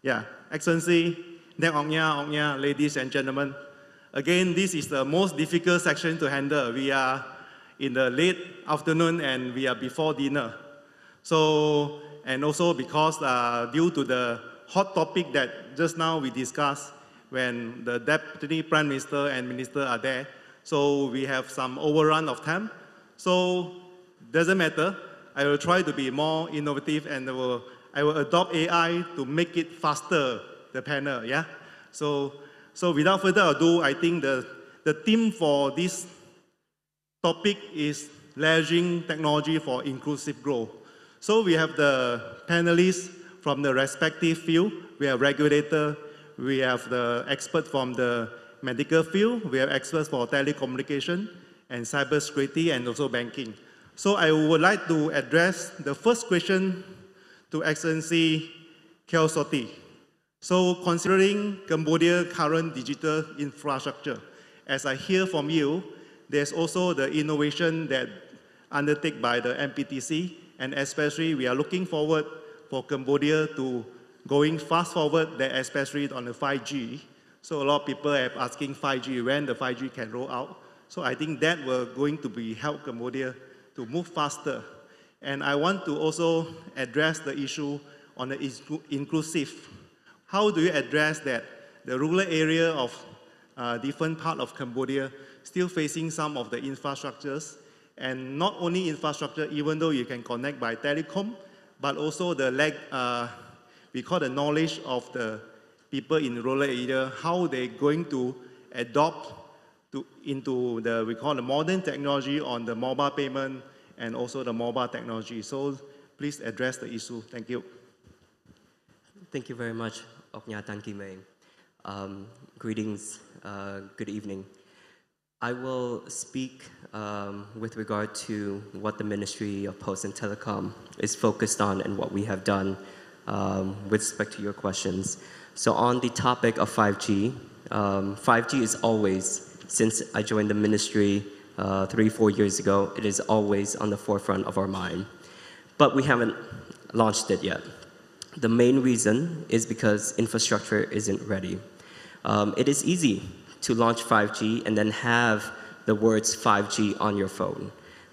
Yeah, Excellency, Deng Ong Nya, ladies and gentlemen. Again, this is the most difficult section to handle. We are in the late afternoon and we are before dinner. So, and also because due to the hot topic that just now we discussed when the Deputy Prime Minister and Minister are there, so we have some overrun of time. So, doesn't matter. I will try to be more innovative and I will adopt AI to make it faster, the panel, yeah? So without further ado, I think the theme for this topic is leveraging technology for inclusive growth. So we have the panelists from the respective field. We have regulator, we have the expert from the medical field, we have experts for telecommunication and cybersecurity and also banking. So I would like to address the first question to Excellency Keo Sothy. So considering Cambodia's current digital infrastructure, as I hear from you, there's also the innovation that undertaken by the MPTC, and especially we are looking forward for Cambodia to going fast forward, that especially on the 5G. So a lot of people are asking 5G, when the 5G can roll out. So I think that will going to be help Cambodia to move faster. And I want to also address the issue on the inclusive. How do you address that the rural area of different part of Cambodia still facing some of the infrastructures, and not only infrastructure, even though you can connect by telecom, but also the we call the knowledge of the people in rural area, how they're going to adopt into the, we call the modern technology on the mobile payment and also the mobile technology. So please address the issue. Thank you. Thank you very much, Oknya Tankimei. Greetings, good evening. I will speak with regard to what the Ministry of Posts and Telecom is focused on and what we have done with respect to your questions. So on the topic of 5G, 5G is always, since I joined the ministry 3-4 years ago, it is always on the forefront of our mind. But we haven't launched it yet. The main reason is because infrastructure isn't ready. It is easy to launch 5G and then have the words 5G on your phone.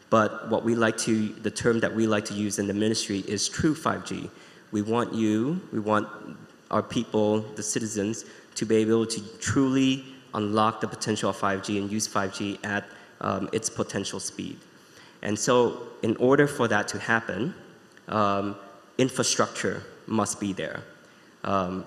But what we like to, the term that we like to use in the ministry is true 5G. We want our people, the citizens, to be able to truly unlock the potential of 5G and use 5G at its potential speed. And so in order for that to happen, infrastructure must be there.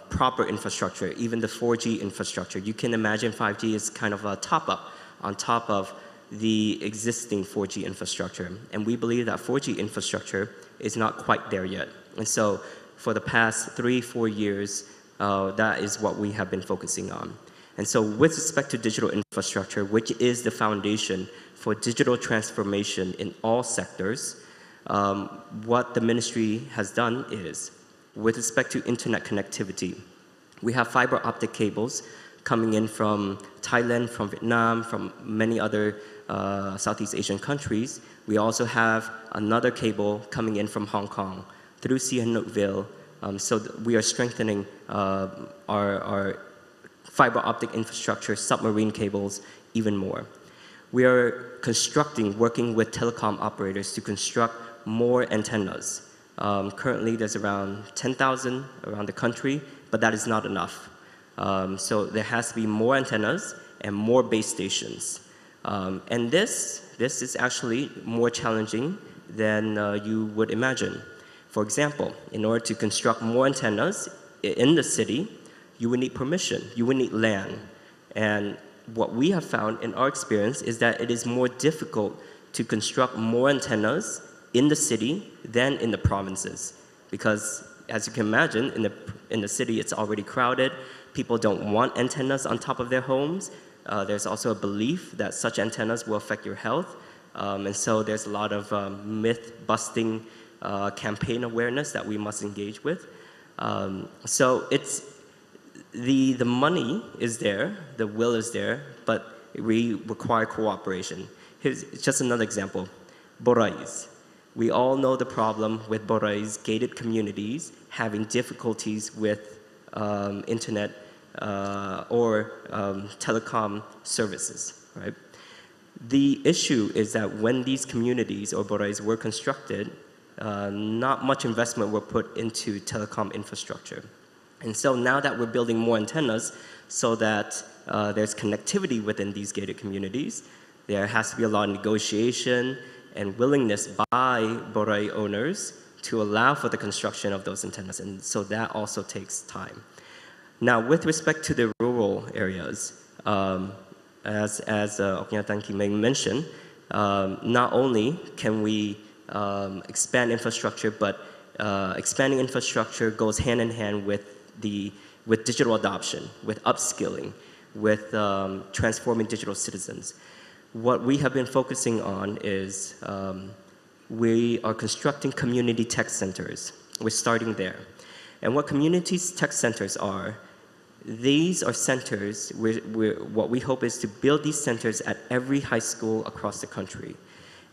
Proper infrastructure, even the 4G infrastructure. You can imagine 5G is kind of a top-up on top of the existing 4G infrastructure. And we believe that 4G infrastructure is not quite there yet. And so for the past 3-4 years, that is what we have been focusing on. And so with respect to digital infrastructure, which is the foundation for digital transformation in all sectors, what the ministry has done is, with respect to internet connectivity, we have fiber optic cables coming in from Thailand, from Vietnam, from many other Southeast Asian countries. We also have another cable coming in from Hong Kong through Sihanoukville. So we are strengthening our fiber optic infrastructure, submarine cables, even more. We are constructing, working with telecom operators to construct more antennas. Currently, there's around 10,000 around the country, but that is not enough. So there has to be more antennas and more base stations. And this is actually more challenging than you would imagine. For example, in order to construct more antennas in the city, you would need permission, you would need land. And what we have found in our experience is that it is more difficult to construct more antennas in the city than in the provinces. Because as you can imagine, in the city it's already crowded, people don't want antennas on top of their homes. There's also a belief that such antennas will affect your health. And so there's a lot of myth-busting campaign awareness that we must engage with. So it's, the money is there, the will is there, but we require cooperation. Here's just another example, Borais. We all know the problem with Borais, gated communities, having difficulties with internet or telecom services, right? The issue is that when these communities or borais were constructed, not much investment were put into telecom infrastructure. And so now that we're building more antennas so that there's connectivity within these gated communities, there has to be a lot of negotiation and willingness by borai owners to allow for the construction of those antennas. And so that also takes time. Now, with respect to the rural areas, as Oknyatan Kimeng mentioned, not only can we expand infrastructure, but expanding infrastructure goes hand in hand with digital adoption, with upskilling, with transforming digital citizens. What we have been focusing on is we are constructing community tech centers. We're starting there. And what community tech centers are, these are centers what we hope is to build these centers at every high school across the country.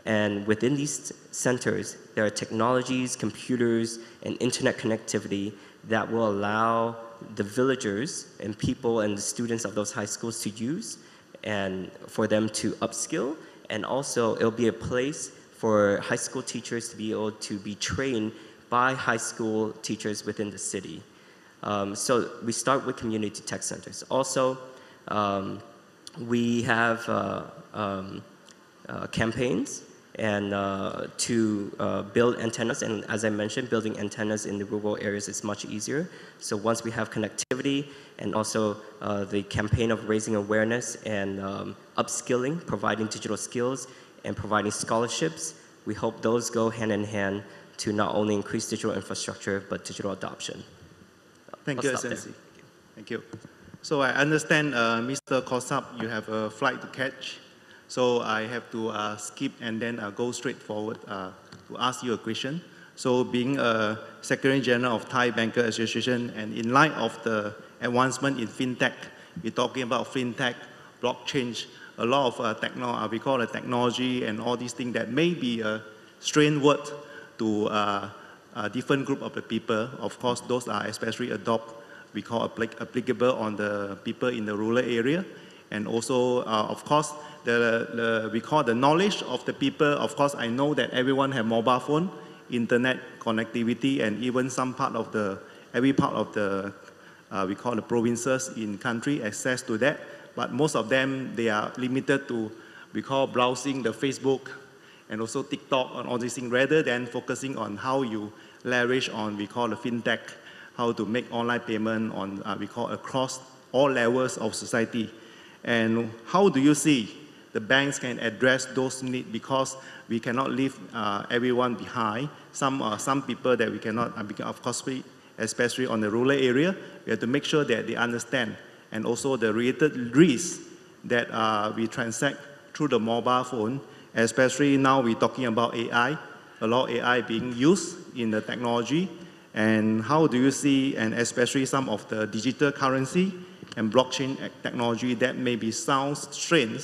And within these centers, there are technologies, computers, and internet connectivity that will allow the villagers and people and the students of those high schools to use and for them to upskill. And also, it'll be a place for high school teachers to be able to be trained by high school teachers within the city. So we start with community tech centers. Also, we have campaigns and to build antennas. And as I mentioned, building antennas in the rural areas is much easier. So once we have connectivity and also the campaign of raising awareness and upskilling, providing digital skills and providing scholarships, we hope those go hand in hand to not only increase digital infrastructure, but digital adoption. Thank you, SNC. Thank you. So I understand, Mr. Kosap, you have a flight to catch. So I have to skip and then go straight forward to ask you a question. So being a Secretary General of Thai Banker Association, and in light of the advancement in fintech, we're talking about fintech, blockchain, a lot of we call it technology and all these things that may be a strange word to a different group of the people. Of course, those are especially we call applicable on the people in the rural area. And also, of course, we call the knowledge of the people. Of course, I know that everyone have mobile phone, internet connectivity, and even some part of every part of the, we call the provinces in country access to that. But most of them, they are limited to, we call browsing the Facebook and also TikTok and all these things, rather than focusing on how you leverage on, we call the fintech, how to make online payment on, we call across all levels of society. And how do you see the banks can address those needs, because we cannot leave everyone behind. Some people that we cannot, of course, especially on the rural area, we have to make sure that they understand, and also the related risks that we transact through the mobile phone, especially now we're talking about AI, a lot of AI being used in the technology. And how do you see, and especially some of the digital currency and blockchain technology that maybe sounds strange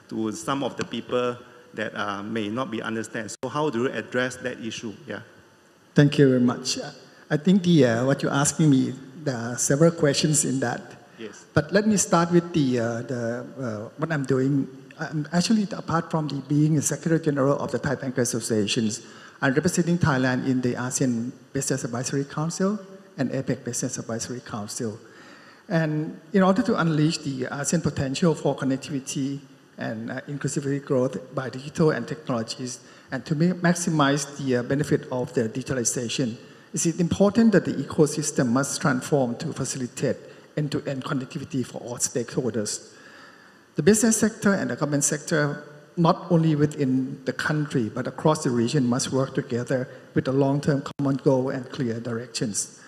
to some of the people that may not be understand. So how do you address that issue? Yeah. Thank you very much. I think what you're asking me, there are several questions in that. Yes. But let me start with what I'm doing. Actually, apart from being a Secretary General of the Thai Banker Associations, I'm representing Thailand in the ASEAN Business Advisory Council and APEC Business Advisory Council. And in order to unleash the ASEAN potential for connectivity and inclusivity growth by digital and technologies, and to maximize the benefit of the digitalization, it's important that the ecosystem must transform to facilitate end-to-end connectivity for all stakeholders. The business sector and the government sector, not only within the country, but across the region, must work together with a long-term common goal and clear directions.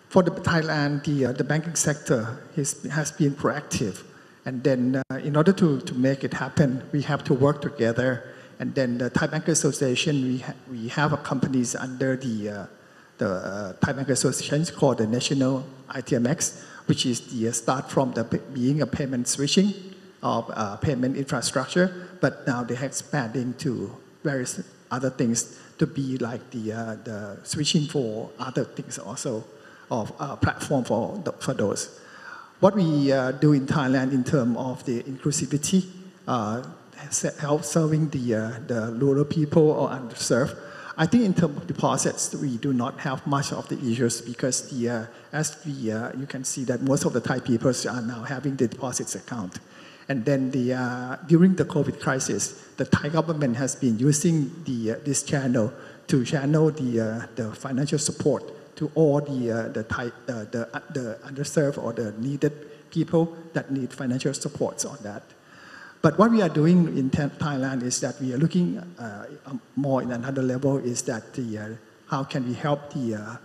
For Thailand, the banking sector has been proactive. And then in order to make it happen, we have to work together. And then the Thai Banker Association, we have companies under the Thai Banker Association called the National ITMX, which is the start from being a payment switching of payment infrastructure, but now they're expanding to various other things to be like the switching for other things also. platform for those. What we do in Thailand in terms of the inclusivity, help serving the rural people or underserved. I think in terms of deposits, we do not have much of the issues because you can see that most of the Thai people are now having the deposits account. And then during the COVID crisis, the Thai government has been using this channel to channel the financial support to all the underserved or the needed people that need financial supports on that. But what we are doing in Thailand is that we are looking more in another level is that how can we help the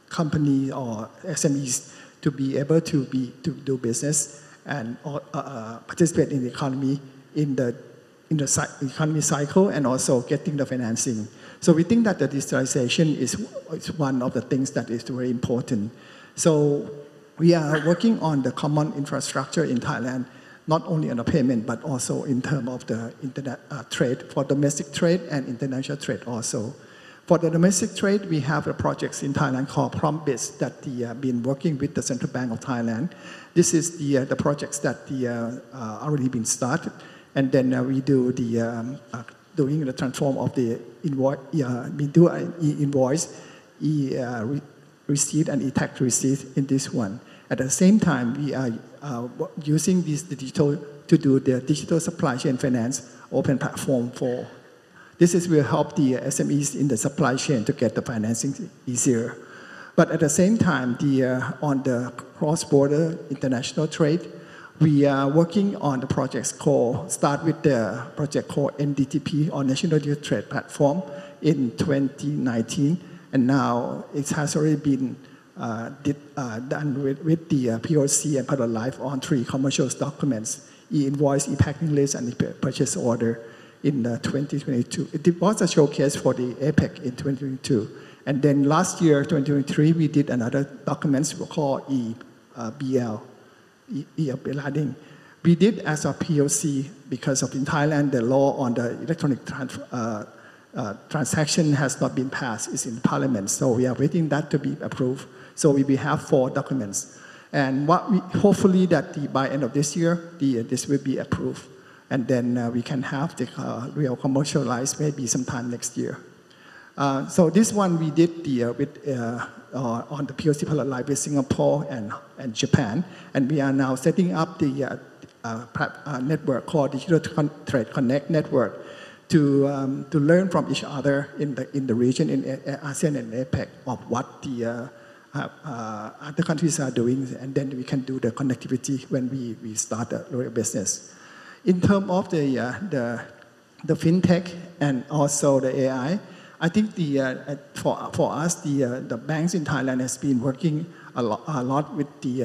company or SMEs to be able to do business and participate in the economy in the economy cycle and also getting the financing. So we think that the digitalization is one of the things that is very important. So we are working on the common infrastructure in Thailand, not only on the payment, but also in terms of the internet trade, for domestic trade and international trade also. For the domestic trade, we have a project in Thailand called PromptBiz that we have been working with the Central Bank of Thailand. This is the projects that already been started. And then we do doing the transform of the invoice, we do e-invoice, e-receipt and e-tax receipt in this one. At the same time, we are using this digital to do the digital supply chain finance open platform for. This will help the SMEs in the supply chain to get the financing easier. But at the same time, on the cross-border international trade, we are working on the projects start with the project called NDTP or National Digital Trade Platform in 2019. And now it has already been done with the POC and pilot life on 3 commercial documents, e-invoice, e-packing list, and purchase order in 2022. It was a showcase for the APEC in 2022. And then last year, 2023, we did another documents called e-BL, e-Bilading. We did as a POC because of in Thailand, the law on the electronic transaction has not been passed. It's in Parliament. So we are waiting that to be approved. So we will have 4 documents. And hopefully that by end of this year, this will be approved. And then we can have the real commercialized maybe sometime next year. So this one we did on the POC pilot live with Singapore and Japan. And we are now setting up the network called Digital Trade Connect Network to learn from each other in the region, in ASEAN and APEC, of what the other countries are doing, and then we can do the connectivity when we start a real business. In terms of the fintech and also the AI, I think for us the banks in Thailand has been working a lot with the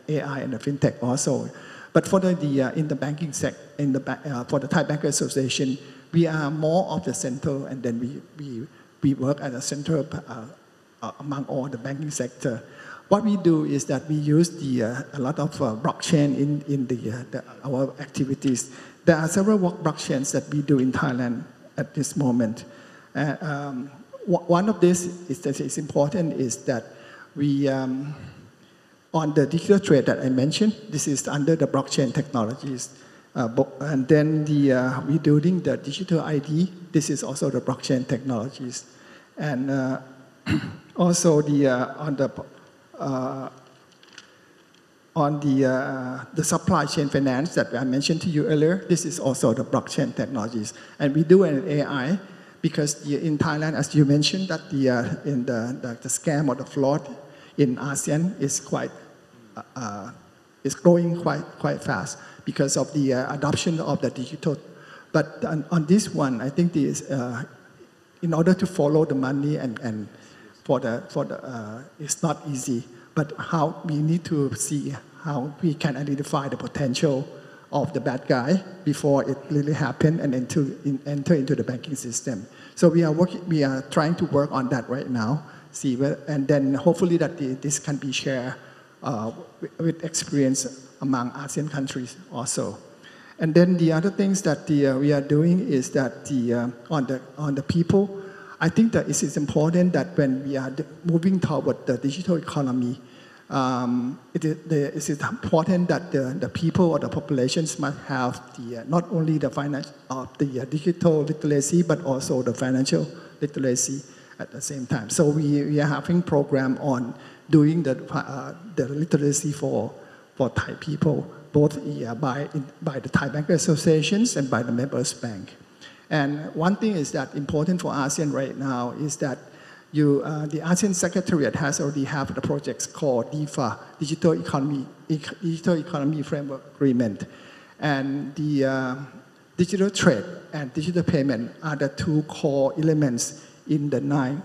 AI and the fintech also. But for in the banking sector, for the Thai Bankers Association, we are more of the center, and then we work as a center among all the banking sector. What we do is that we use a lot of blockchain in our activities. There are several blockchains that we do in Thailand at this moment. One of this that is important is that we, on the digital trade that I mentioned, this is under the blockchain technologies. And then we're doing the digital ID. This is also the blockchain technologies. And also on the supply chain finance that I mentioned to you earlier, this is also the blockchain technologies. And we do an AI because in Thailand, as you mentioned, that the scam or the fraud in ASEAN is is growing quite fast because of the adoption of the digital. But on this one, I think in order to follow the money and it's not easy. But how we need to see how we can identify the potential of the bad guy before it really happens and enter into the banking system. So we are trying to work on that right now. And then hopefully that this can be shared with experience among ASEAN countries also. And then the other things that we are doing is that on the people, I think that it is important that when we are moving toward the digital economy, it is important that the people or the populations must have not only the the digital literacy, but also the financial literacy at the same time. So we are having program on doing the literacy for Thai people, both by the Thai Bankers Associations and by the Members Bank. And one thing is that important for ASEAN right now is that the ASEAN Secretariat has already have the projects called DEFA, Digital Economy Framework Agreement. And the digital trade and digital payment are the two core elements in the 9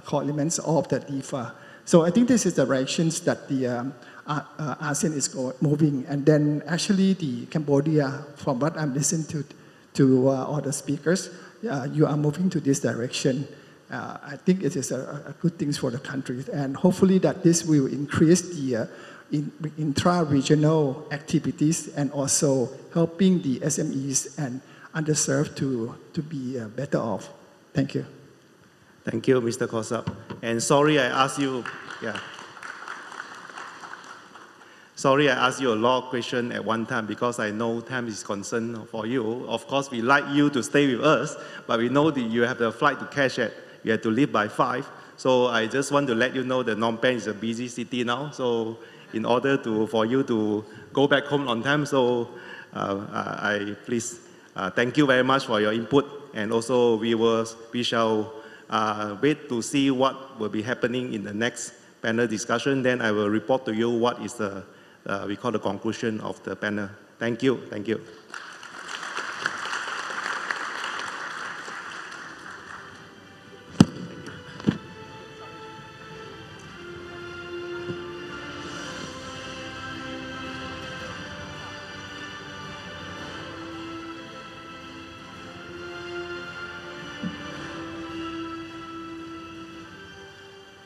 core elements of the DEFA. So I think this is the directions that the ASEAN is moving. And then actually the Cambodia, from what I'm listening to all the speakers, you are moving to this direction. I think it is a good thing for the country, and hopefully that this will increase the intra-regional activities and also helping the SMEs and underserved to be better off. Thank you. Thank you, Mr. Kossap. And sorry I asked you, Sorry I asked you a lot of questions at one time because I know time is concern for you. Of course, we like you to stay with us, but we know that you have the flight to catch at. You have to leave by 5. So I just want to let you know that Phnom Penh is a busy city now. So in order for you to go back home on time, so please thank you very much for your input. And also we shall wait to see what will be happening in the next panel discussion. Then I will report to you what is the we call the conclusion of the panel. Thank you. Thank you.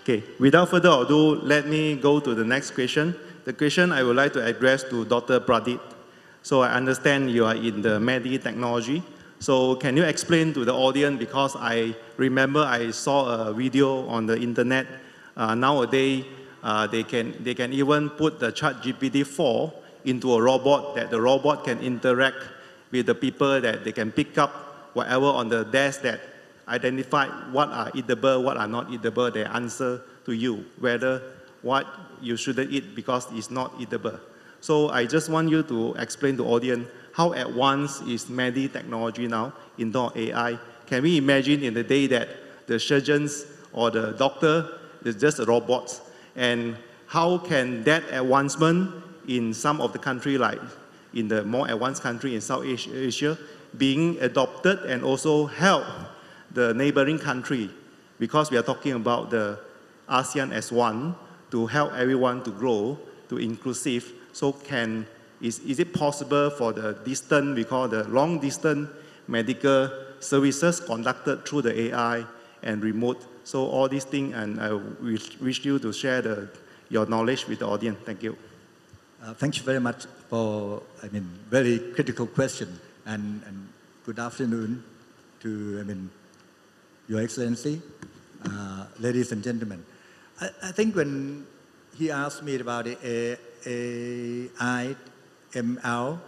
Okay, without further ado, let me go to the next question. The question I would like to address to Dr. Pradip. So I understand you are in the Medi technology. So can you explain to the audience, because I remember I saw a video on the internet. Nowadays, they can even put the ChatGPT 4 into a robot, that the robot can interact with the people, that they can pick up whatever on the desk that identify what are eatable, what are not eatable. They answer to you whether what you shouldn't eat because it's not eatable. So I just want you to explain to the audience how advanced is Medi technology now in AI. Can we imagine in the day that the surgeons or the doctor is just robots? And how can that advancement in some of the country, like in the more advanced country in South Asia, being adopted and also help the neighboring country, because we are talking about the ASEAN as one, to help everyone to grow, to inclusive. So is it possible for the distant, we call the long distance medical services conducted through the AI and remote? So all these things, and I wish you to share your knowledge with the audience. Thank you. Thank you very much for, very critical question, and good afternoon to, Your Excellency, ladies and gentlemen. I think when he asked me about the AI, ML,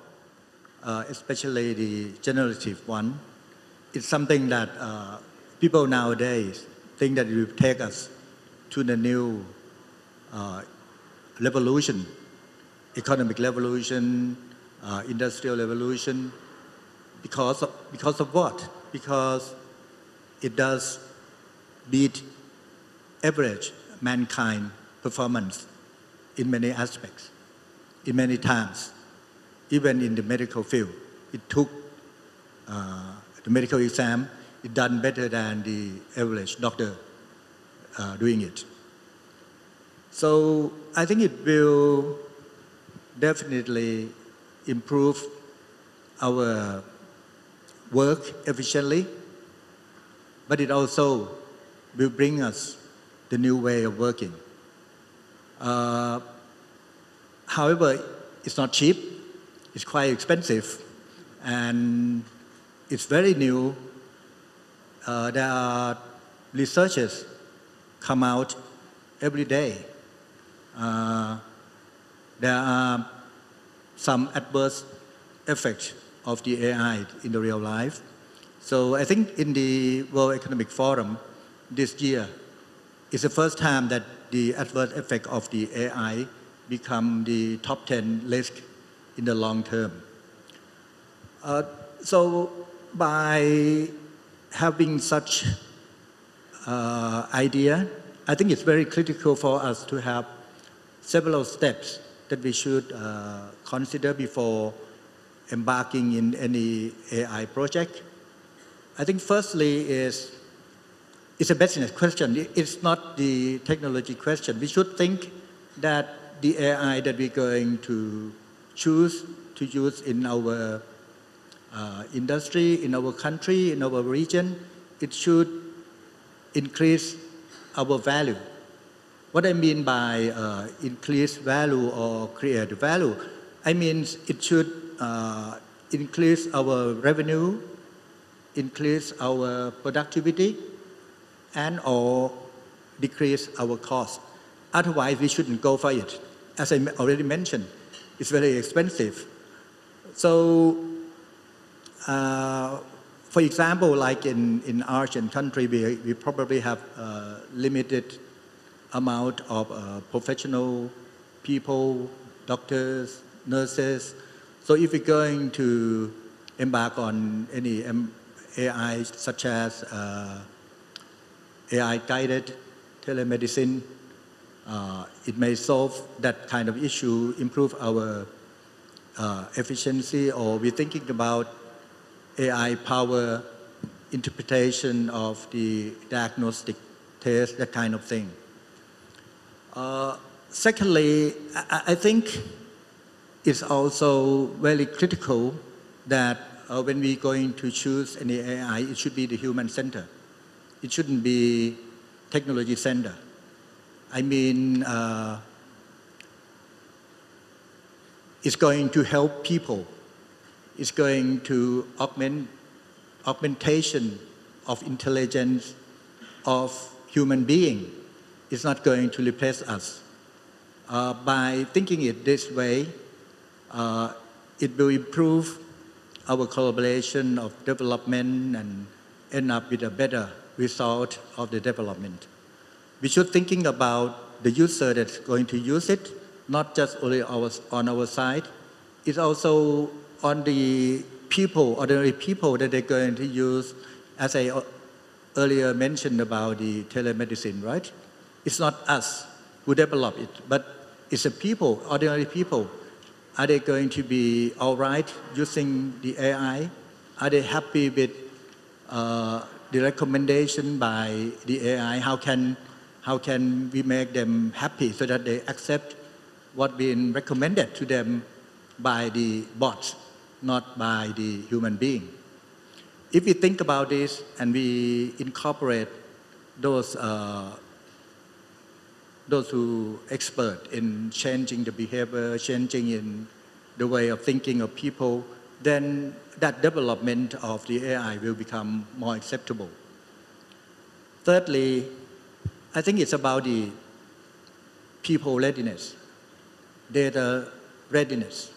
especially the generative one, it's something that people nowadays think that it will take us to the new revolution, economic revolution, industrial revolution, because of what? Because it does beat average mankind performance in many aspects, in many times, even in the medical field. It took the medical exam, it done better than the average doctor doing it. So I think it will definitely improve our work efficiently, but it also will bring us the new way of working. However, it's not cheap, it's quite expensive, and it's very new. There are researches come out every day. There are some adverse effects of the AI in the real life. So I think in the World Economic Forum this year is the first time that the adverse effect of the AI become the top 10 list in the long term. So by having such idea, I think it's very critical for us to have several steps that we should consider before embarking in any AI project. I think firstly it's a business question. It's not the technology question. We should think that the AI that we're going to choose to use in our industry, in our country, in our region, it should increase our value. What I mean by increase value or create value, I mean it should increase our revenue, increase our productivity, and or decrease our cost. Otherwise, we shouldn't go for it. As I already mentioned, it's very expensive. So, for example, like in our Asian country, we probably have a limited amount of professional people, doctors, nurses. So if we're going to embark on any AI such as AI-guided telemedicine, it may solve that kind of issue, improve our efficiency, or we're thinking about AI-powered interpretation of the diagnostic test, that kind of thing. Secondly, I think it's also very critical that when we're going to choose any AI, it should be the human center. It shouldn't be technology center. I mean, it's going to help people. It's going to augmentation of intelligence of human being. It's not going to replace us. By thinking it this way, it will improve our collaboration of development and end up with a better result of the development. We should thinking about the user that's going to use it, not just only on our side. It's also on the people, ordinary people that they're going to use, as I earlier mentioned about the telemedicine, right? It's not us who develop it, but it's the people, ordinary people. Are they going to be all right using the AI? Are they happy with the recommendation by the AI? How can we make them happy so that they accept what being recommended to them by the bots, not by the human being? If we think about this and we incorporate those who expert in changing the behavior, changing in the way of thinking of people, then that development of the AI will become more acceptable. Thirdly, I think it's about the people readiness, data readiness.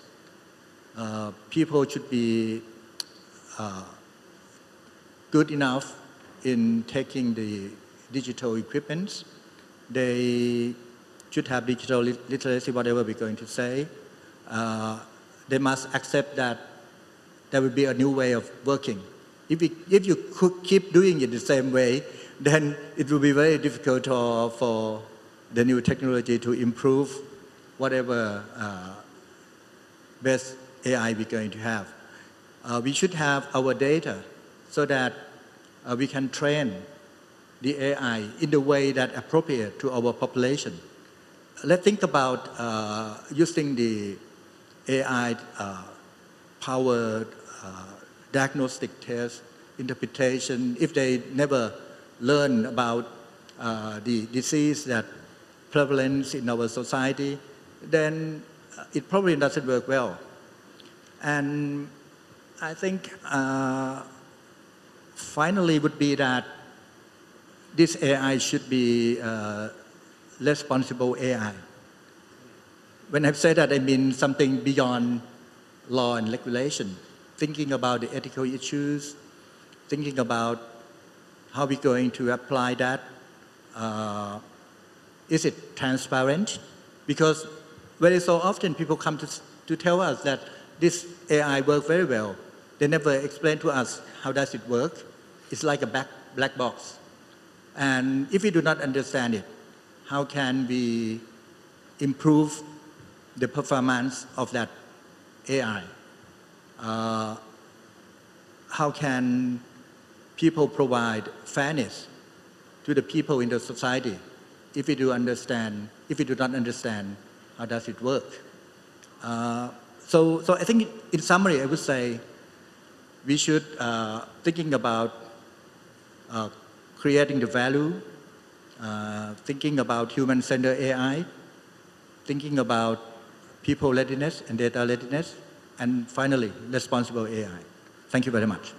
People should be good enough in taking the digital equipment. They should have digital literacy, whatever we're going to say. They must accept that there will be a new way of working. If you could keep doing it the same way, then it will be very difficult for the new technology to improve whatever best AI we're going to have. We should have our data so that we can train the AI in the way that appropriate to our population. Let's think about using the AI powered diagnostic test, interpretation. If they never learn about the disease that prevalence in our society, then it probably doesn't work well. And I think finally would be that this AI should be responsible AI. When I say that, I mean something beyond law and regulation, thinking about the ethical issues, thinking about how we're going to apply that. Is it transparent? Because very so often people come to tell us that this AI works very well. They never explain to us how does it work. It's like a black box. And if we do not understand it, how can we improve the performance of that AI? How can people provide fairness to the people in the society if we do not understand how does it work? So I think in summary, I would say we should thinking about creating the value, thinking about human-centered AI, thinking about people readiness and data readiness, and finally, responsible AI. Thank you very much.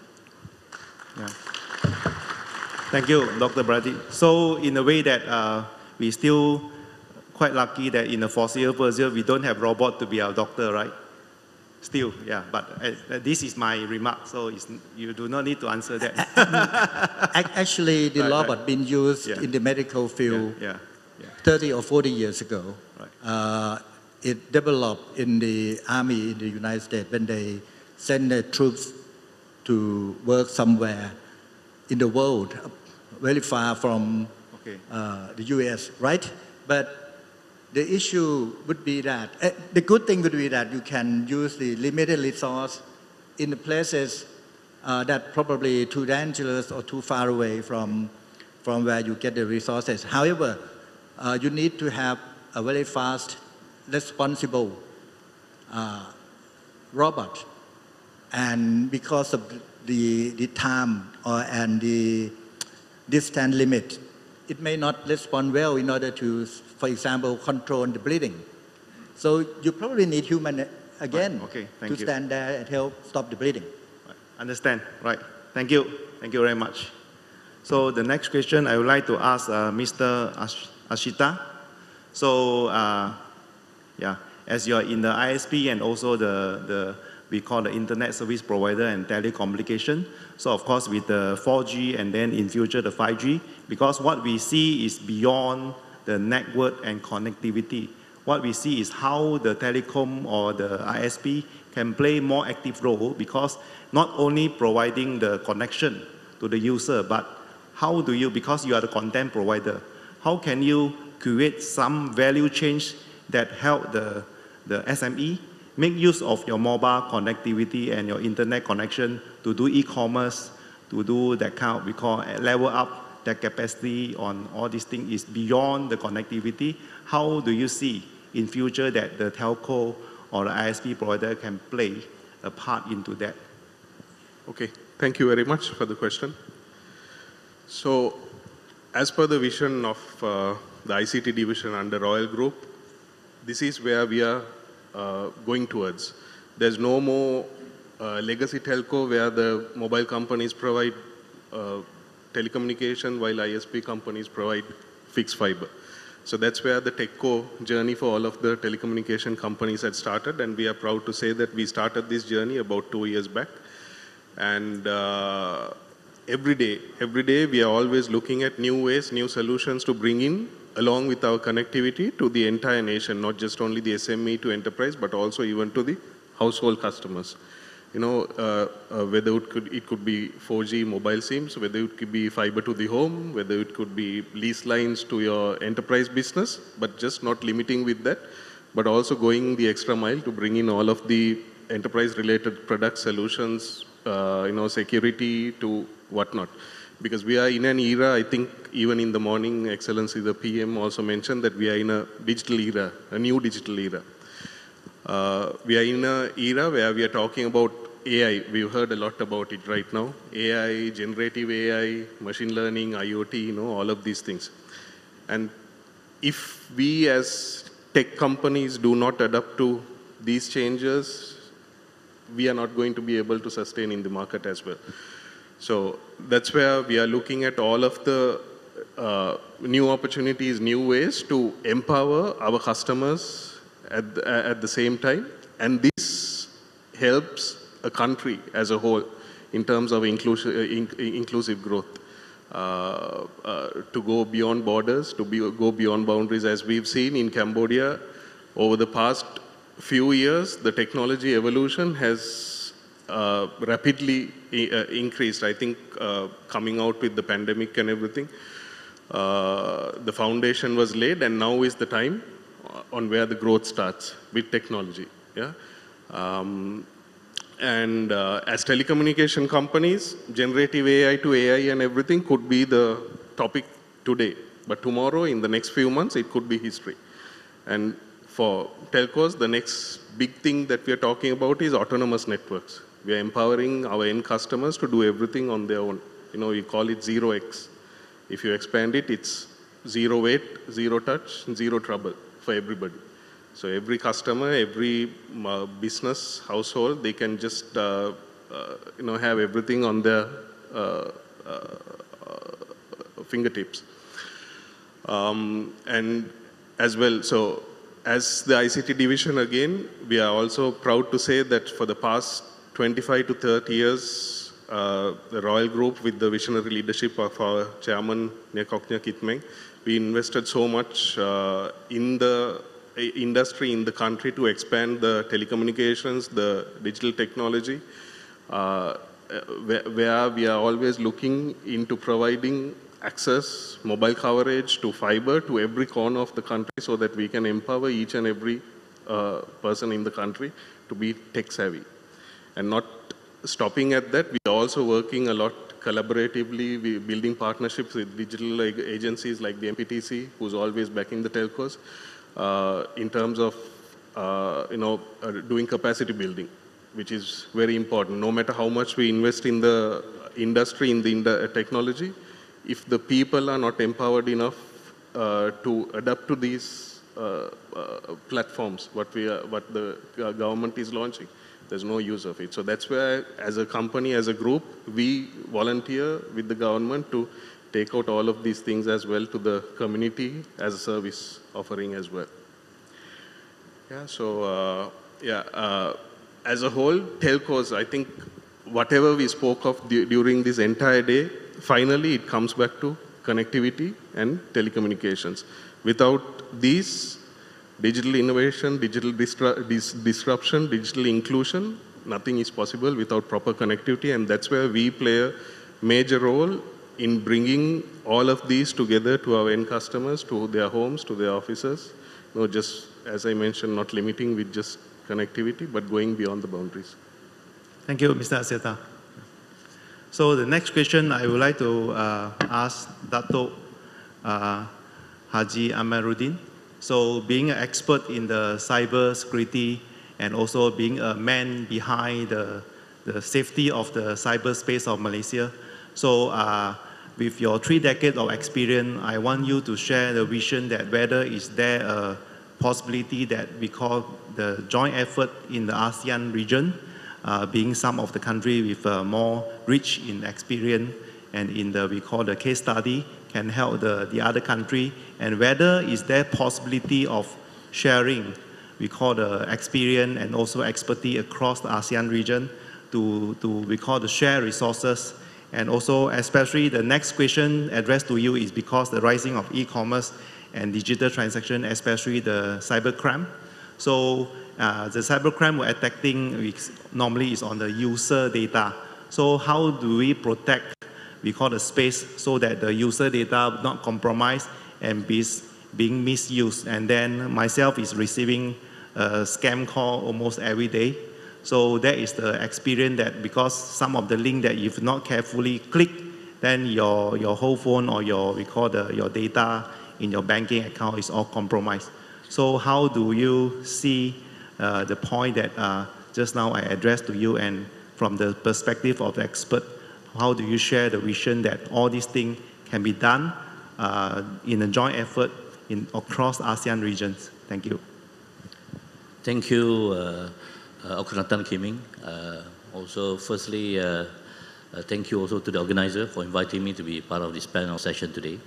Yeah. Thank you, Dr. Brady. So in a way that we still quite lucky that in the foreseeable future, we don't have robot to be our doctor, right? Still, yeah, but this is my remark, so you do not need to answer that. Actually, the robot been used in the medical field 30 or 40 years ago. Right. It developed in the army in the United States when they send the troops to work somewhere in the world, very far from the US, right? But the issue would be that, the good thing would be that you can use the limited resource in the places that probably too dangerous or too far away from where you get the resources. However, you need to have a very fast, responsible robot. And because of the time and the distance limit, it may not respond well in order to, for example, control the bleeding. So you probably need human again to stand there and help stop the bleeding. Right. Understand, right. Thank you. Thank you very much. So the next question I would like to ask Mr. Ashita. So as you are in the ISP and also we call the internet service provider and telecommunication. So of course with the 4G and then in future the 5G, because what we see is beyond the network and connectivity. What we see is how the telecom or the ISP can play more active role, because not only providing the connection to the user, but how do you, because you are the content provider, how can you create some value change that help the SME make use of your mobile connectivity and your internet connection to do e-commerce, to do that kind of, we call level up their capacity on all these things is beyond the connectivity. How do you see in future that the telco or the ISP provider can play a part into that? Okay, thank you very much for the question. So, as per the vision of the ICT division under Royal Group, this is where we are going towards. There's no more legacy telco where the mobile companies provide telecommunication while ISP companies provide fixed fiber. So that's where the TechCo journey for all of the telecommunication companies had started, and we are proud to say that we started this journey about 2 years back. And every day we are always looking at new ways, new solutions to bring in along with our connectivity to the entire nation, not just only the SME to enterprise, but also even to the household customers. You know, whether it could be 4G mobile SIMs, whether it could be fiber to the home, whether it could be lease lines to your enterprise business, but just not limiting with that, but also going the extra mile to bring in all of the enterprise-related product solutions, you know, security to whatnot. Because we are in an era, I think even in the morning, Excellency, the PM also mentioned that we are in a digital era, a new digital era. We are in an era where we are talking about AI. We've heard a lot about it right now. AI, generative AI, machine learning, IoT, you know, all of these things. And if we as tech companies do not adapt to these changes, we are not going to be able to sustain in the market as well. So that's where we are looking at all of the new opportunities, new ways to empower our customers at the same time. And this helps a country as a whole in terms of inclusive growth. To go beyond borders, go beyond boundaries, as we've seen in Cambodia over the past few years, the technology evolution has rapidly increased. I think coming out with the pandemic and everything, the foundation was laid, and now is the time on where the growth starts with technology. Yeah. As telecommunication companies, generative AI to AI and everything could be the topic today. But tomorrow, in the next few months, it could be history. And for telcos, the next big thing that we are talking about is autonomous networks. We are empowering our end customers to do everything on their own. You know, we call it 0x. If you expand it, it's zero wait, zero touch, zero trouble for everybody. So every customer, every business, household, they can just have everything on their fingertips. And as well, so as the ICT division again, we are also proud to say that for the past 25 to 30 years, the Royal Group, with the visionary leadership of our chairman, Nyakoknya Kitmeng, we invested so much in the industry in the country to expand the telecommunications, the digital technology, where we are always looking into providing access, mobile coverage to fiber to every corner of the country so that we can empower each and every person in the country to be tech savvy. And not stopping at that, we are also working a lot collaboratively, we building partnerships with digital agencies like the MPTC, who's always backing the telcos, in terms of doing capacity building, which is very important. No matter how much we invest in the industry, in the technology, if the people are not empowered enough to adapt to these platforms, what the government is launching, there's no use of it. So that's where, as a company, as a group, we volunteer with the government to take out all of these things as well to the community as a service offering as well. Yeah, so as a whole, telcos, I think whatever we spoke of during this entire day, finally it comes back to connectivity and telecommunications. Without these, digital innovation, digital disruption, digital inclusion, nothing is possible without proper connectivity, and that's where we play a major role in bringing all of these together to our end customers, to their homes, to their offices. No, just as I mentioned, not limiting with just connectivity, but going beyond the boundaries. Thank you, Mr. Aseata. So the next question I would like to ask Dato Haji Amiruddin. So being an expert in the cyber security and also being a man behind the safety of the cyberspace of Malaysia. So with your 3 decades of experience, I want you to share the vision that whether is there a possibility that we call the joint effort in the ASEAN region, being some of the country with more rich in experience and in the, we call the case study, can help the other country, and whether is there possibility of sharing, we call the experience and also expertise across the ASEAN region to we call the share resources. And also, especially the next question addressed to you is because the rising of e-commerce and digital transaction, especially the cybercrime. So the cybercrime we're attacking normally is on the user data. So how do we protect, we call the space, so that the user data not compromised and being misused? And then myself is receiving a scam call almost every day. So that is the experience that because some of the link that if not carefully click, then your whole phone or your data in your banking account is all compromised. So how do you see the point that just now I addressed to you, and from the perspective of the expert, how do you share the vision that all these things can be done in a joint effort across ASEAN regions? Thank you. Thank you, Okunatan Kiming. Also, firstly, thank you also to the organizer for inviting me to be part of this panel session today.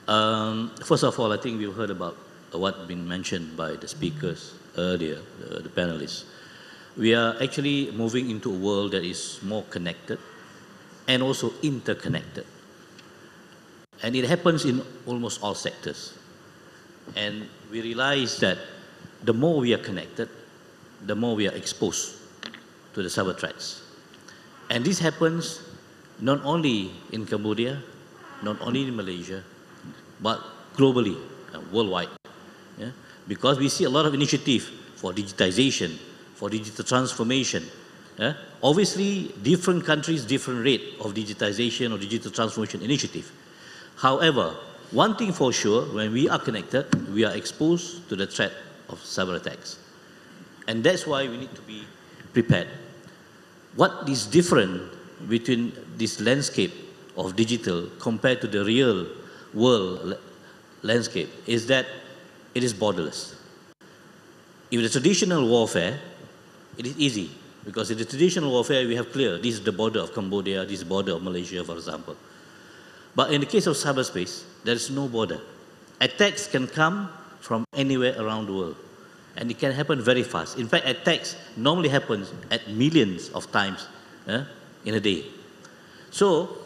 First of all, I think we've heard about what been mentioned by the speakers earlier, the panelists. We are actually moving into a world that is more connected and also interconnected. And it happens in almost all sectors. And we realize that the more we are connected, the more we are exposed to the cyber threats. And this happens not only in Cambodia, not only in Malaysia, but globally, worldwide. Yeah? Because we see a lot of initiative for digitization, for digital transformation. Yeah? Obviously, different countries, different rate of digitization or digital transformation initiative. However, one thing for sure, when we are connected, we are exposed to the threat of cyber attacks. And that's why we need to be prepared. What is different between this landscape of digital compared to the real world landscape is that it is borderless. If the traditional warfare, it is easy, because in the traditional warfare we have clear, this is the border of Cambodia, this is the border of Malaysia, for example. But in the case of cyberspace, there is no border. Attacks can come from anywhere around the world, and it can happen very fast. In fact, attacks normally happen at millions of times in a day. So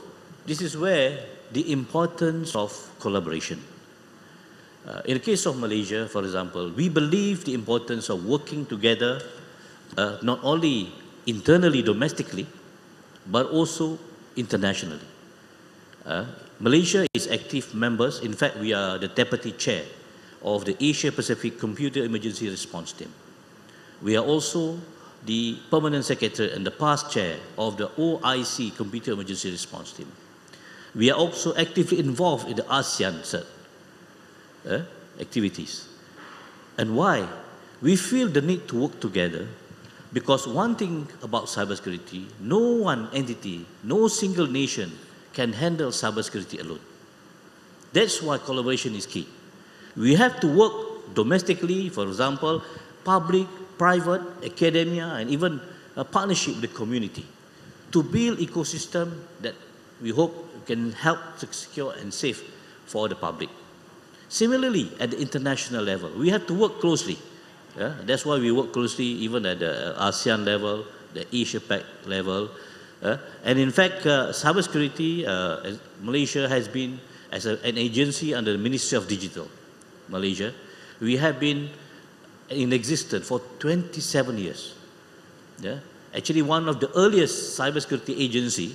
this is where the importance of collaboration. In the case of Malaysia, for example, we believe the importance of working together, not only internally, domestically, but also internationally. Malaysia is active members. In fact, we are the deputy chair of the Asia Pacific Computer Emergency Response Team. We are also the permanent secretary and the past chair of the OIC Computer Emergency Response Team. We are also actively involved in the ASEAN activities. And why? We feel the need to work together because one thing about cybersecurity, no one entity, no single nation can handle cybersecurity alone. That's why collaboration is key. We have to work domestically, for example, public, private, academia, and even a partnership with the community to build ecosystem that we hope can help to secure and save for the public. Similarly, at the international level, we have to work closely. Yeah? That's why we work closely even at the ASEAN level, the Asia-Pac level. And in fact, cybersecurity, Malaysia has been, as an agency under the Ministry of Digital, Malaysia, we have been in existence for 27 years. Yeah? Actually, one of the earliest cybersecurity agency,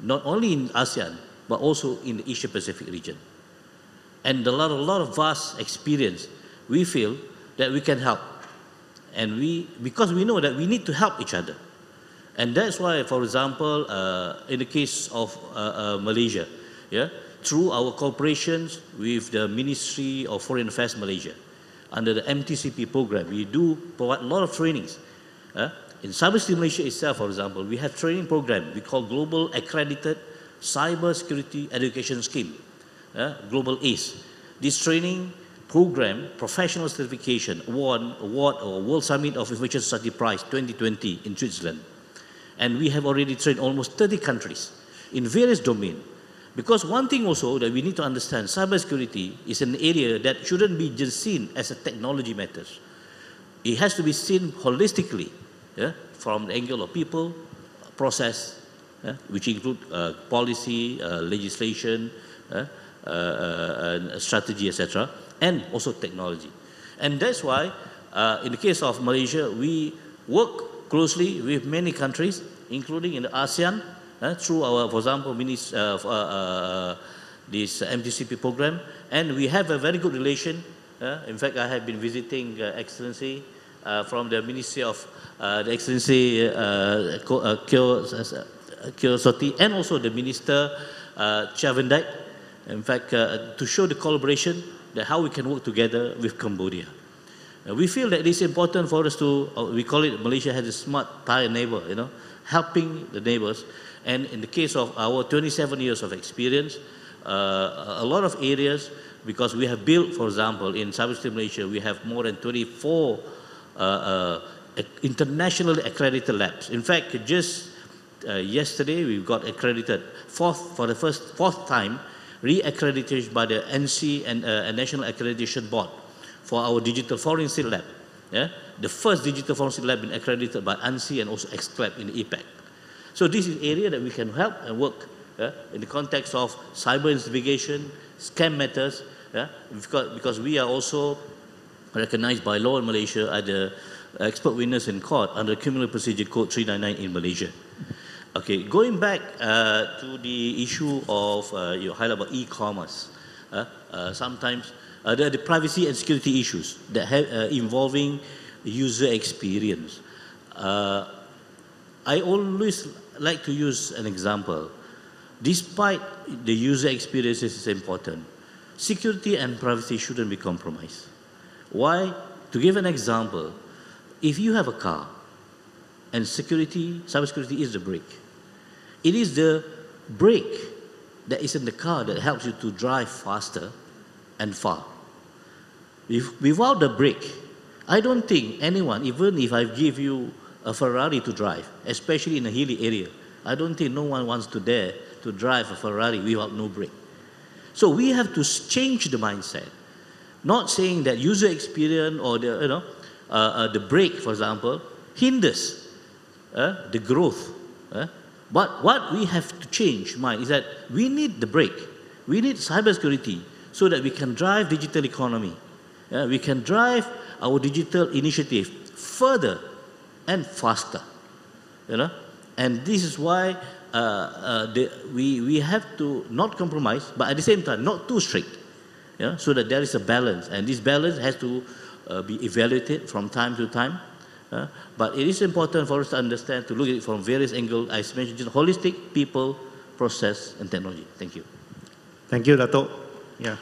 not only in ASEAN, but also in the Asia-Pacific region. And a lot of vast experience, we feel that we can help. And because we know that we need to help each other. And that's why, for example, in the case of Malaysia, yeah, through our cooperations with the Ministry of Foreign Affairs Malaysia, under the MTCP program, we do provide a lot of trainings. In Cybersecurity Malaysia itself, for example, we have training program we call Global Accredited Cybersecurity Education Scheme, Global ACE. This training program, Professional Certification Award or World Summit of Information Society Prize 2020 in Switzerland. And we have already trained almost 30 countries in various domains. Because one thing also that we need to understand, cybersecurity is an area that shouldn't be just seen as a technology matter. It has to be seen holistically, from the angle of people, process, which include policy, legislation, strategy, etc., and also technology. And that's why, in the case of Malaysia, we work closely with many countries, including in the ASEAN, through our, for example, this MTCP program, and we have a very good relation. In fact, I have been visiting Excellency from the Ministry of the Excellency Kyo Soti, and also the Minister Chia Van Dijk, in fact, to show the collaboration that how we can work together with Cambodia. We feel that it is important for us to, we call it, Malaysia has a smart Thai neighbor, helping the neighbors. And in the case of our 27 years of experience, a lot of areas, because we have built, for example, in Cybersecurity Malaysia, we have more than 24 internationally accredited labs. In fact, just yesterday, we got accredited for the fourth time re-accreditation by the NC and National Accreditation Board for our digital forensic lab. Yeah? The first digital forensic lab been accredited by ANSI and also XCLAB in the APAC. So this is area that we can help and work in the context of cyber investigation, scam matters, because we are also recognized by law in Malaysia as the expert witness in court under Criminal Procedure Code 399 in Malaysia. Okay, going back to the issue of you highlight about e-commerce, sometimes the privacy and security issues that have involving user experience. I always like to use an example. Despite the user experience is important, security and privacy shouldn't be compromised. Why? To give an example, if you have a car and cybersecurity is the brake, it is the brake that is in the car that helps you to drive faster and far. Without the brake, I don't think anyone, even if I give you a Ferrari to drive, especially in a hilly area, I don't think no one wants to dare to drive a Ferrari without no brake. So we have to change the mindset. Not saying that user experience or the brake, for example, hinders the growth. But what we have to change mind is that we need the brake. We need cybersecurity so that we can drive digital economy. We can drive our digital initiative further and faster. And this is why we have to not compromise, but at the same time not too strict, so that there is a balance, and this balance has to be evaluated from time to time. But it is important for us to understand, to look at it from various angles, as mentioned, holistic, people, process, and technology. Thank you. Thank you, Dato'. Yeah.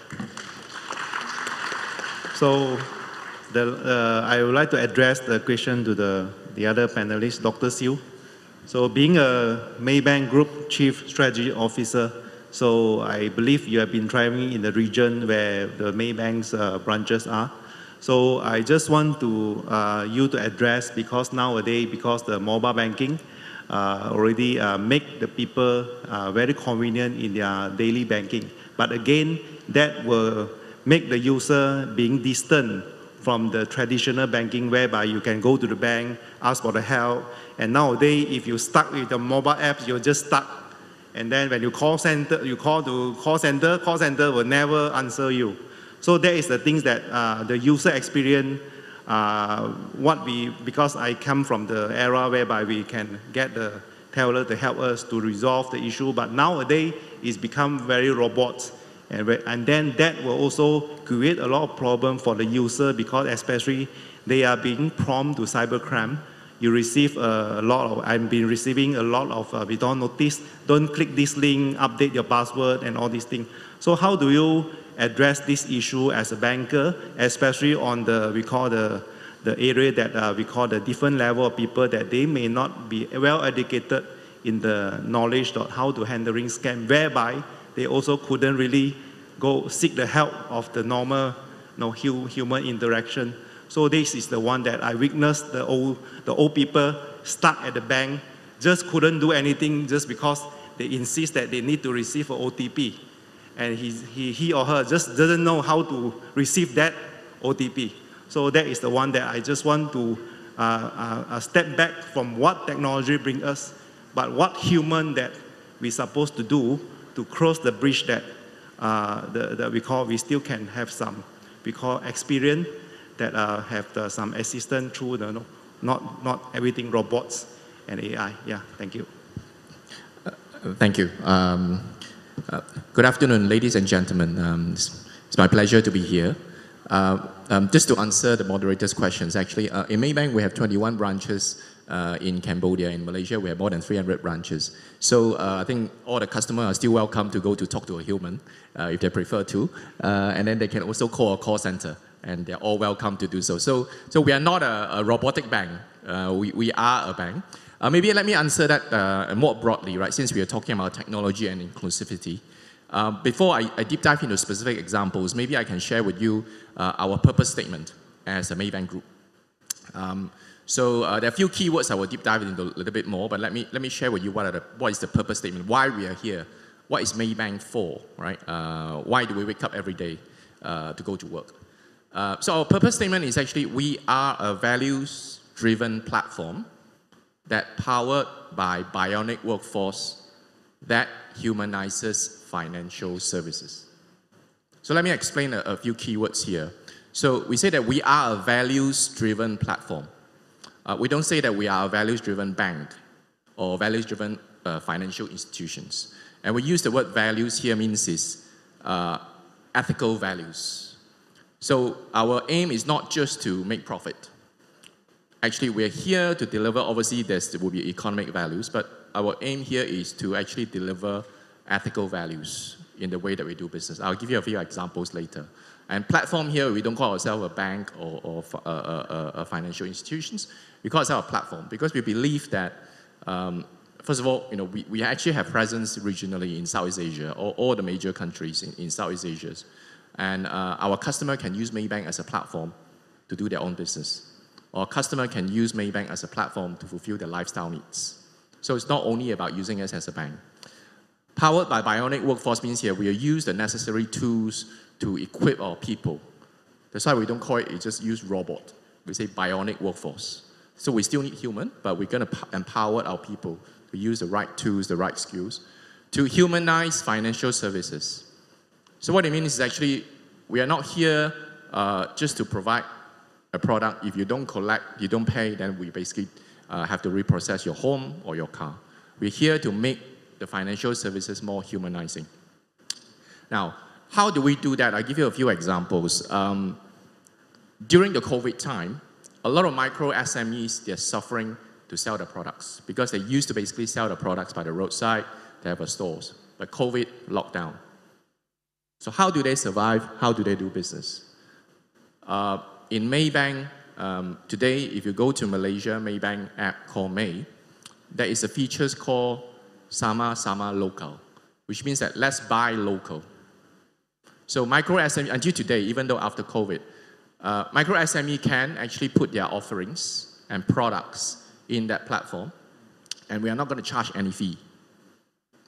So I would like to address the question to the other panelist, Dr. Siu. So being a Maybank Group Chief Strategy Officer, so I believe you have been traveling in the region where the Maybank's branches are. So I just want you to address, because nowadays, because the mobile banking already make the people very convenient in their daily banking. But again, that will make the user being distant from the traditional banking, whereby you can go to the bank, ask for the help. And nowadays, if you're stuck with the mobile apps, you're just stuck. And then when you call to call center will never answer you. So that is the things that the user experience, because I come from the era whereby we can get the teller to help us to resolve the issue, but nowadays it's become very robots. And then that will also create a lot of problem for the user, because especially they are being prompt to cybercrime. You receive I've been receiving a lot of, we don't notice, don't click this link, update your password and all these things. So how do you address this issue as a banker, especially on we call the area that we call the different level of people that they may not be well educated in the knowledge of how to handling scam, whereby they also couldn't really go seek the help of the normal human interaction. So this is the one that I witnessed, the old people stuck at the bank, just couldn't do anything just because they insist that they need to receive an OTP. And he or her just doesn't know how to receive that OTP. So that is the one that I just want to step back from what technology brings us, but what human that we're supposed to do to cross the bridge that we still can have some, experience that have some assistance through not everything robots and AI. Yeah, thank you. Thank you. Good afternoon, ladies and gentlemen. It's my pleasure to be here. Just to answer the moderator's questions, actually, in Maybank we have 21 branches. In Cambodia, in Malaysia, we have more than 300 branches. So I think all the customers are still welcome to go to talk to a human if they prefer to. And then they can also call a call center, and they're all welcome to do so. So we are not a robotic bank. We are a bank. Maybe let me answer that more broadly, right? Since we are talking about technology and inclusivity. Before I deep dive into specific examples, maybe I can share with you our purpose statement as a Maybank Group. So there are a few keywords I will deep dive into a little bit more, but let me share with you what is the purpose statement, why we are here what is Maybank for, right? Why do we wake up every day to go to work? So our purpose statement is actually, we are a values-driven platform that powered by bionic workforce that humanizes financial services. So let me explain a few keywords here. So we say that we are a values-driven platform. We don't say that we are a values-driven bank or values-driven financial institutions. And we use the word values here means is ethical values. So our aim is not just to make profit. Actually, we're here to deliver, obviously there will be economic values, but our aim here is to actually deliver ethical values in the way that we do business. I'll give you a few examples later. And platform here, we don't call ourselves a bank or a financial institutions. We call ourselves a platform because we believe that, first of all, we actually have presence regionally in Southeast Asia, all the major countries in Southeast Asia. And our customer can use Maybank as a platform to do their own business. Or customer can use Maybank as a platform to fulfill their lifestyle needs. So it's not only about using us as a bank. Powered by bionic workforce means here we use the necessary tools to equip our people. That's why we don't call it, just use robot. We say bionic workforce. So we still need human, but we're going to empower our people to use the right tools, the right skills, to humanize financial services. So what it means is actually, we are not here just to provide a product. If you don't collect, you don't pay, then we basically have to reprocess your home or your car. We're here to make the financial services more humanizing. Now, how do we do that? I'll give you a few examples. During the COVID time, a lot of micro SMEs, they're suffering to sell their products because they used to basically sell the products by the roadside, they have stores. But COVID locked down. So how do they survive? How do they do business? In Maybank, today, if you go to Malaysia, Maybank app called May, there is a feature called Sama Sama Local, which means that let's buy local. So micro SME, until today, even though after COVID, micro SME can actually put their offerings and products in that platform, and we are not going to charge any fee.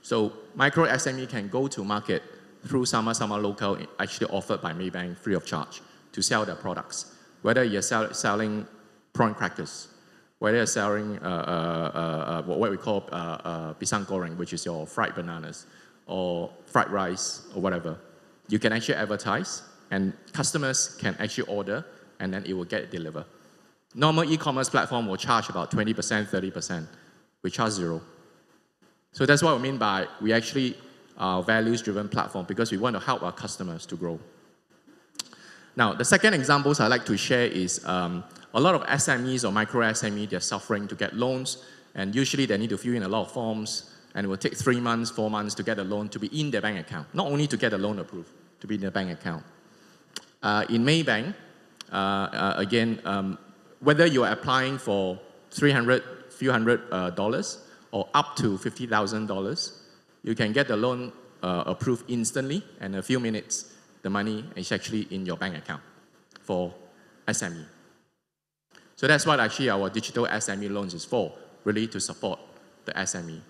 So micro SME can go to market through Sama Sama Local, actually offered by Maybank free of charge, to sell their products. Whether you're selling prawn crackers, whether you're selling what we call pisang goreng, which is your fried bananas, or fried rice, or whatever, you can actually advertise, and customers can actually order, and then it will get delivered. Normal e-commerce platform will charge about 20%, 30%. We charge zero. So that's what we mean by we actually are a values-driven platform because we want to help our customers to grow. Now, the second examples I'd like to share is a lot of SMEs or micro SME, they're suffering to get loans, and usually they need to fill in a lot of forms, and it will take 3 months, 4 months to get a loan to be in their bank account. Not only to get a loan approved, to be in their bank account. In Maybank, again, whether you are applying for few hundred dollars or up to $50,000, you can get the loan approved instantly, and in a few minutes, the money is actually in your bank account for SME. So that's what actually our digital SME loans is for, really to support the SME.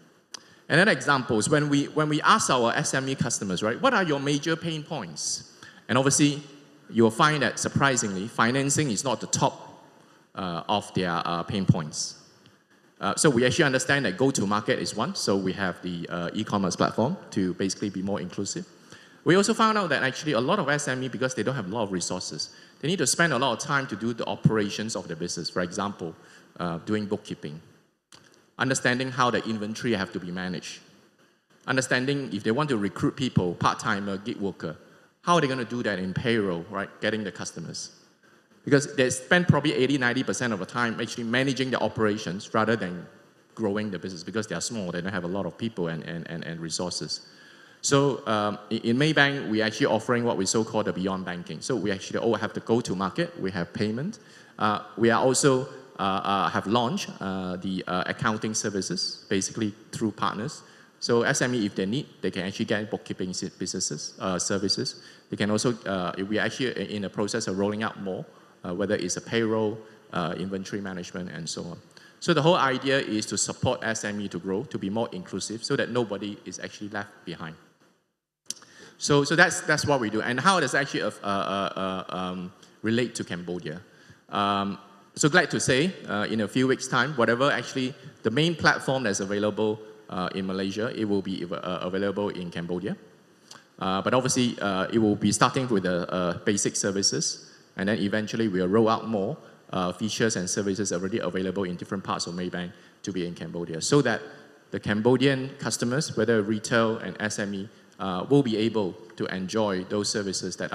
And then examples, when we ask our SME customers, right, what are your major pain points? And obviously, you'll find that surprisingly, financing is not the top of their pain points. So we actually understand that go-to-market is one, so we have the e-commerce platform to basically be more inclusive. We also found out that actually a lot of SME, because they don't have a lot of resources, they need to spend a lot of time to do the operations of the business. For example, doing bookkeeping, understanding how the inventory have to be managed, understanding if they want to recruit people, part-timer, gig worker, how are they going to do that in payroll, right, getting the customers? Because they spend probably 80–90% of the time actually managing the operations rather than growing the business because they are small, they don't have a lot of people and resources. So in Maybank, we're actually offering what we so-called the Beyond Banking. So we actually all have to go to market, we have payment. We are also have launched the accounting services, basically through partners. So SME, if they need, they can actually get bookkeeping services. They can also, we are actually in the process of rolling out more, whether it's a payroll, inventory management, and so on. So the whole idea is to support SME to grow, to be more inclusive, so that nobody is actually left behind. So that's what we do. And how does it actually relate to Cambodia? So glad to say, in a few weeks' time, whatever actually the main platform that's available in Malaysia, it will be available in Cambodia. But obviously, it will be starting with the basic services, and then eventually we'll roll out more features and services already available in different parts of Maybank to be in Cambodia, so that the Cambodian customers, whether retail and SME, will be able to enjoy those services that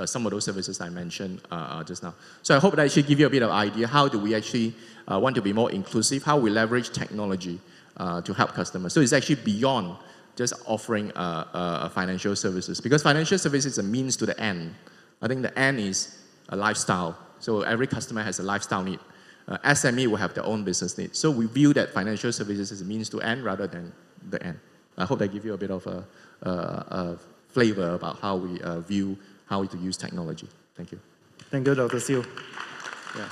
some of those services I mentioned just now. So I hope that should give you a bit of idea how do we actually want to be more inclusive, how we leverage technology to help customers. So it's actually beyond just offering financial services, because financial services is a means to the end. I think the end is a lifestyle. So every customer has a lifestyle need. SME will have their own business needs. So we view that financial services as a means to end rather than the end. I hope that gives you a bit of a flavor about how we view how to use technology. Thank you. Thank you, Dr. Siu. Yeah.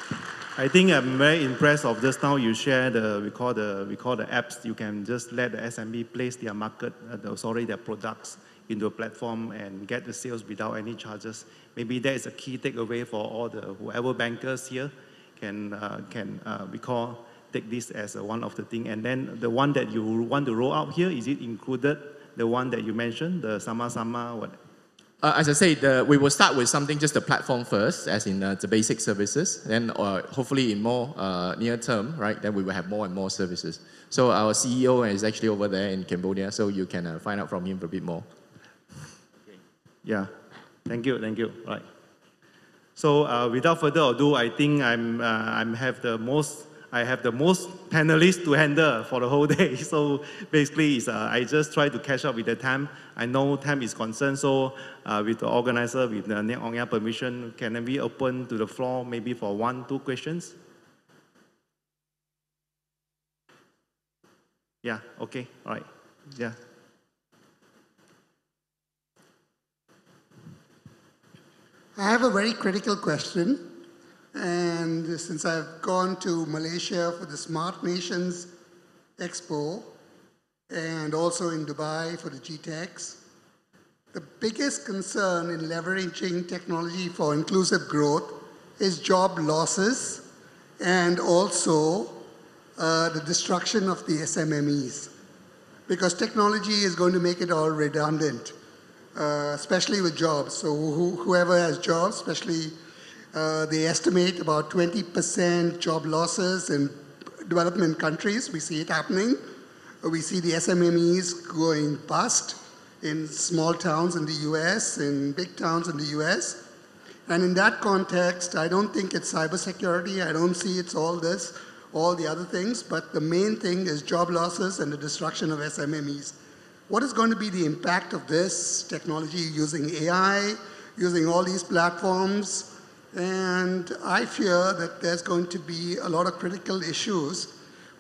I think I'm very impressed of just now you share we call the apps. You can just let the SME place their their products into a platform and get the sales without any charges. Maybe that is a key takeaway for all whoever bankers here can take this as one of the things. And then the one that you want to roll out here, is it included the one that you mentioned, the Sama-Sama, what? As I say, we will start with something, just the platform first, as in the basic services. Then hopefully in more near term, right, then we will have more and more services. So our CEO is actually over there in Cambodia, so you can find out from him a bit more. Yeah, thank you. Right. So without further ado, I think I have the most panelists to handle for the whole day. So basically, I just try to catch up with the time. I know time is concerned, so with the organizer, with the Nek Ong Yang permission, can we open to the floor maybe for 1-2 questions? Yeah, okay, all right, yeah. I have a very critical question. And since I've gone to Malaysia for the Smart Nations Expo and also in Dubai for the GTEx, the biggest concern in leveraging technology for inclusive growth is job losses and also the destruction of the SMMEs. Because technology is going to make it all redundant, especially with jobs. So whoever has jobs, especially they estimate about 20% job losses in development countries. We see it happening. We see the SMMEs going bust in small towns in the US, in big towns in the US. And in that context, I don't think it's cybersecurity. I don't see it's all this, all the other things. But the main thing is job losses and the destruction of SMMEs. What is going to be the impact of this technology using AI, using all these platforms? And I fear that there's going to be a lot of critical issues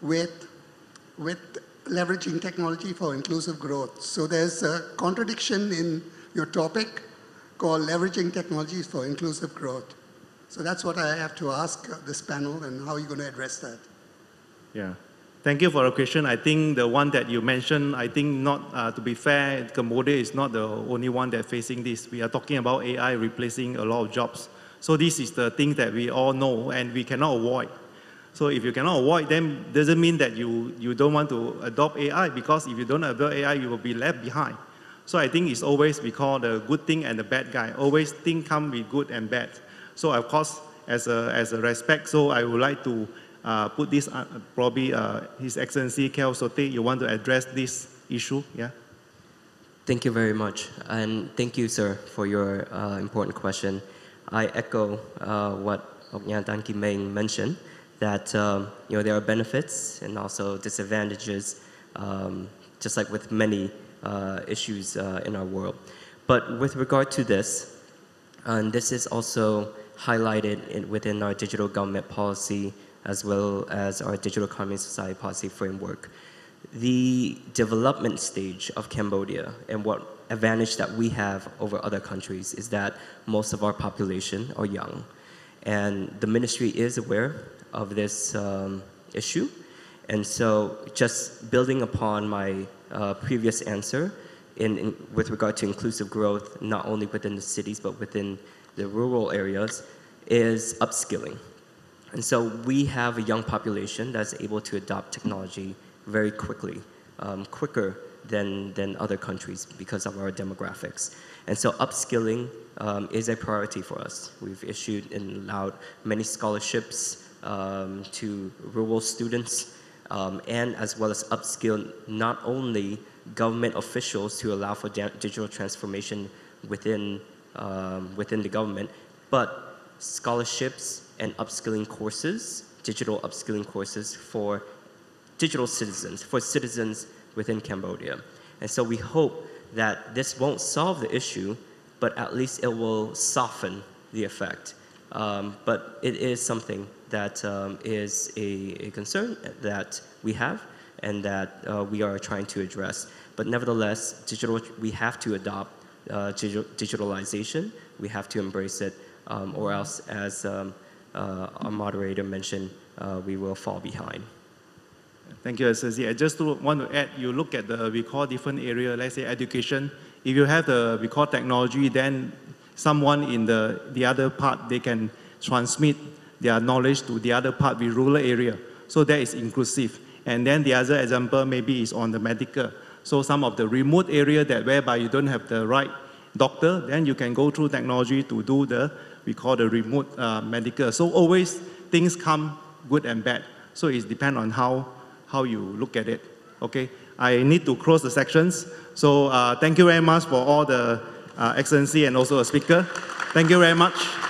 with leveraging technology for inclusive growth. So there's a contradiction in your topic called leveraging technologies for inclusive growth. So that's what I have to ask this panel, and how are you going to address that? Yeah. Thank you for the question. I think the one that you mentioned, I think not, to be fair, Cambodia is not the only one that's facing this. We are talking about AI replacing a lot of jobs. So this is the thing that we all know and we cannot avoid. So if you cannot avoid, then doesn't mean that you don't want to adopt AI, because if you don't adopt AI, you will be left behind. So I think it's always we call the good thing and the bad guy. Always things come with good and bad. So of course, as a respect, so I would like to put this, probably His Excellency Khairul Soteh, you want to address this issue, yeah? Thank you very much. And thank you, sir, for your important question. I echo what Ong Yang Tan Kim Meng mentioned, that there are benefits and also disadvantages, just like with many issues in our world. But with regard to this, and this is also highlighted within our digital government policy as well as our digital economy society policy framework. The development stage of Cambodia and what advantage that we have over other countries is that most of our population are young. And the ministry is aware of this issue, And so just building upon my previous answer with regard to inclusive growth, not only within the cities, but within the rural areas, is upskilling. And so we have a young population that's able to adopt technology very quickly, quicker than other countries because of our demographics. And so upskilling is a priority for us. We've issued and allowed many scholarships to rural students, and as well as upskill not only government officials to allow for digital transformation within the government, but scholarships and upskilling courses, digital upskilling courses for digital citizens, for citizens within Cambodia. And so we hope that this won't solve the issue, but at least it will soften the effect. But it is something that is a concern that we have and that we are trying to address. But nevertheless, we have to adopt digitalization. We have to embrace it, or else, as our moderator mentioned, we will fall behind. Thank you, SSC. I just want to add, you look at we call different area, let's say education. If you have we call technology, then someone in the other part, they can transmit their knowledge to the other part, the rural area. So that is inclusive. And then the other example maybe is on the medical. So some of the remote area whereby you don't have the right doctor, then you can go through technology to do we call the remote medical. So always things come good and bad. So it depends on how you look at it. Okay, I need to close the sections. So thank you very much for all the excellency and also the speaker. Thank you very much.